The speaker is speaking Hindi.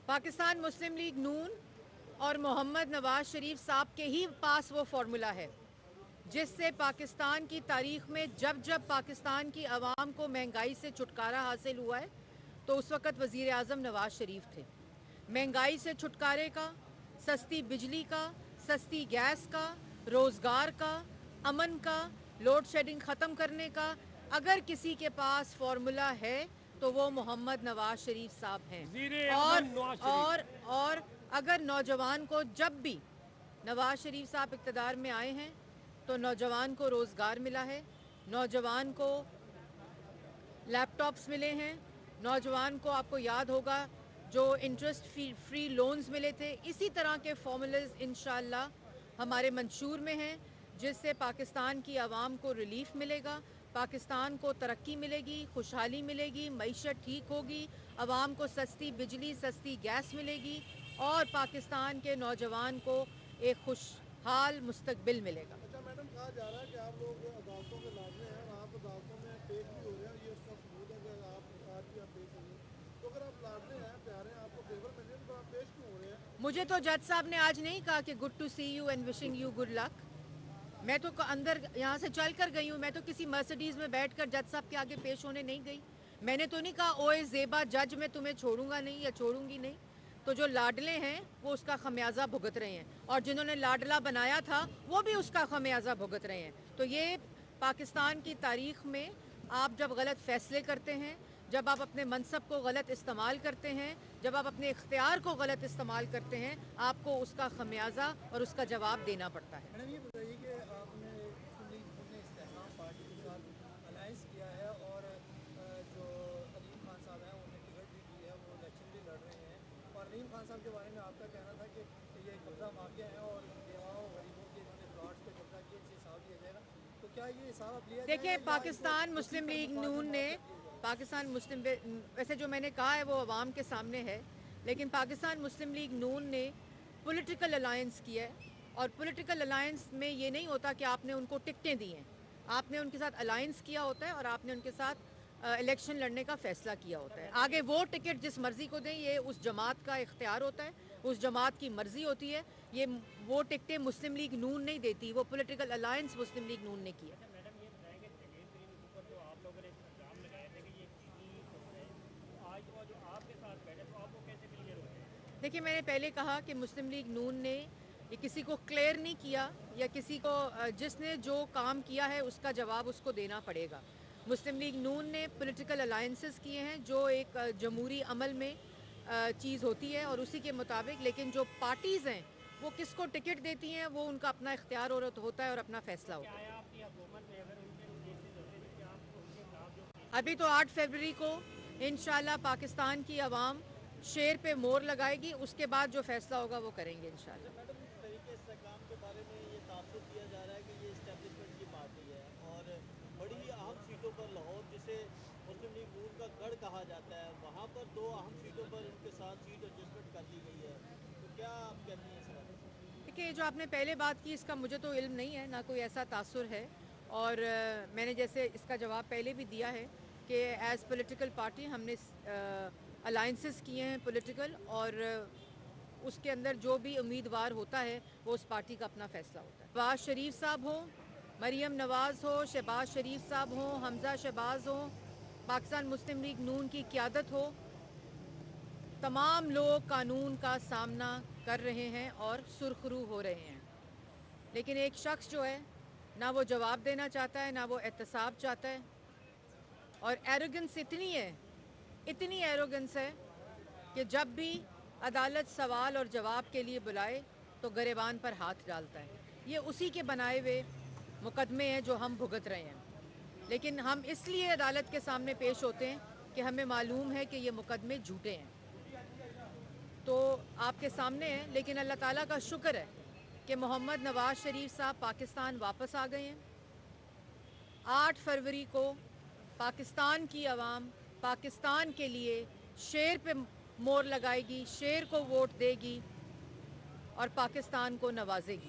पाकिस्तान मुस्लिम लीग नून और मोहम्मद नवाज शरीफ साहब के ही पास वो फार्मूला है जिससे पाकिस्तान की तारीख में जब जब पाकिस्तान की आवाम को महंगाई से छुटकारा हासिल हुआ है तो उस वक़्त वज़ीर आज़म नवाज शरीफ थे। महंगाई से छुटकारे का, सस्ती बिजली का, सस्ती गैस का, रोज़गार का, अमन का, लोड शेडिंग ख़त्म करने का अगर किसी के पास फार्मूला है तो वो मोहम्मद नवाज शरीफ साहब हैं। और अगर नौजवान को जब भी नवाज शरीफ साहब इक़्तिदार में आए हैं तो नौजवान को रोज़गार मिला है, नौजवान को लैपटॉप्स मिले हैं, नौजवान को आपको याद होगा जो इंटरेस्ट फ्री लोन्स मिले थे। इसी तरह के फॉर्मूलेज़ इंशाअल्लाह हमारे मंशूर में हैं जिससे पाकिस्तान की आवाम को रिलीफ मिलेगा, पाकिस्तान को तरक्की मिलेगी, खुशहाली मिलेगी, मईशत ठीक होगी, आवाम को सस्ती बिजली, सस्ती गैस मिलेगी और पाकिस्तान के नौजवान को एक खुशहाल मुस्तकबिल मिलेगा। अच्छा मैडम, कहा जा रहा है कि आप लोग अदालतों के लाजमी हैं और आप अदालतों में पेश भी हो रहे हैं, ये उसका सबूत है कि आप आज भी आप पेश हो रहे हैं। तो अगर आप लाडले हैं, प्यारे हैं, आपको फेवर मिल रही है तो आप पेश क्यों हो रहे हैं? मुझे तो जज साहब ने आज नहीं कहा कि good to see you and wishing you good luck. मैं तो अंदर यहाँ से चल कर गई हूँ, मैं तो किसी मर्सिडीज़ में बैठकर जज साहब के आगे पेश होने नहीं गई। मैंने तो नहीं कहा ओए ज़ेबा जज मैं तुम्हें छोड़ूंगा नहीं या छोड़ूंगी नहीं। तो जो लाडले हैं वो उसका खमियाजा भुगत रहे हैं और जिन्होंने लाडला बनाया था वो भी उसका खमियाजा भुगत रहे हैं। तो ये पाकिस्तान की तारीख में आप जब गलत फ़ैसले करते हैं, जब आप अपने मनसब को गलत इस्तेमाल करते हैं, जब आप अपने इख्तियार को गलत इस्तेमाल करते हैं, आपको उसका खमियाजा और उसका जवाब देना पड़ता है। मैडम ये बताइए कि आपने इस्तेमाल पार्टी के साथ अलायंस किया है और जो अलीम खान साहब हैं उन्हें टिकट भी दी है, वो इलेक्शन भी लड़ रहे हैं और अलीम खान साहब के बारे में आपका कहना था कि ये कब्जा माफिया है और बेवाओं गरीबों के इन्होंने प्लॉट्स पे कब्जा किए, इनसे हिसाब लिया जाएगा। तो क्या ये हिसाब अब लिया देखिए, जाएगा पाकिस्तान मुस्लिम लीग नून ने वैसे जो मैंने कहा है वो अवाम के सामने है, लेकिन पाकिस्तान मुस्लिम लीग नून ने पॉलिटिकल अलायंस किया है और पॉलिटिकल अलायंस में ये नहीं होता कि आपने उनको टिकटें दी हैं। आपने उनके साथ अलायंस किया होता है और आपने उनके साथ इलेक्शन लड़ने का फैसला किया होता है। आगे वो टिकट जिस मर्ज़ी को दें ये उस जमात का इख्तियार होता है, उस जमात की मर्ज़ी होती है। ये वो टिकटें मुस्लिम लीग नून नहीं देती, वो पॉलिटिकल अलायंस मुस्लिम लीग नून ने किया। मैडम ये बताएंगे जगेर तरीन के ऊपर जो आप लोगों ने इल्ज़ाम लगाए थे कि ये चीनी है, तो आज वो जो आपके साथ बैठे तो आपको कैसे क्लियर हो गए? देखिए, मैंने पहले कहा कि मुस्लिम लीग नून ने ये किसी को क्लियर नहीं किया या किसी को जिसने जो काम किया है उसका जवाब उसको देना पड़ेगा। मुस्लिम लीग नून ने पॉलिटिकल अलायंसेस किए हैं जो एक जमहूरी अमल में चीज़ होती है और उसी के मुताबिक, लेकिन जो पार्टीज़ हैं वो किसको टिकट देती हैं वो उनका अपना इख्तियार होता है और अपना फैसला होता है। क्या आपकी हुकूमत में अगर उनके केसेस होते तो क्या आपको उनके खिलाफ जो अभी तो 8 फरवरी को इंशाल्लाह पाकिस्तान की आवाम शेर पे मोहर लगाएगी, उसके बाद जो फैसला होगा वो करेंगे इंशाल्लाह। मैडम, इस तरीके इस्तेकाम के बारे में ये तासुर किया जा रहा है कि ये इस्टेब्लिशमेंट की पार्टी है और बड़ी अहम सीटों पर लाहौर, जिसे मुस्लिम लीग नून का गढ़ कहा जाता है, वहाँ पर 2 अहम सीटों पर इनके साथ सीट एडजस्टमेंट कर दी गई है। तो क्या आप कहती हैं इस बारे में? देखिए, जो आपने पहले बात की इसका मुझे तो इल्म नहीं है, ना कोई ऐसा तासुर है और मैंने जैसे इसका जवाब पहले भी दिया है कि एज़ पॉलिटिकल पार्टी हमने अलाइंसेस किए हैं पॉलिटिकल और उसके अंदर जो भी उम्मीदवार होता है वो उस पार्टी का अपना फैसला होता है। नवाज शरीफ साहब हो, मरीम नवाज़ हो, शहबाज शरीफ साहब हो, हमज़ा शहबाज हो, पाकिस्तान मुस्लिम लीग नून की क़यादत हो, तमाम लोग कानून का सामना कर रहे हैं और सुरखरू हो रहे हैं, लेकिन एक शख्स जो है ना वो जवाब देना चाहता है, ना वो एहतसाब चाहता है और एरोगेंस इतनी एरोगेंस है कि जब भी अदालत सवाल और जवाब के लिए बुलाए तो गरेबान पर हाथ डालता है। ये उसी के बनाए हुए मुकदमे हैं जो हम भुगत रहे हैं, लेकिन हम इसलिए अदालत के सामने पेश होते हैं कि हमें मालूम है कि ये मुकदमे झूठे हैं। तो आपके सामने है, लेकिन अल्लाह ताला का शुक्र है कि मोहम्मद नवाज शरीफ साहब पाकिस्तान वापस आ गए हैं। 8 फरवरी को पाकिस्तान की आवाम पाकिस्तान के लिए शेर पे मोहर लगाएगी, शेर को वोट देगी और पाकिस्तान को नवाजेगी।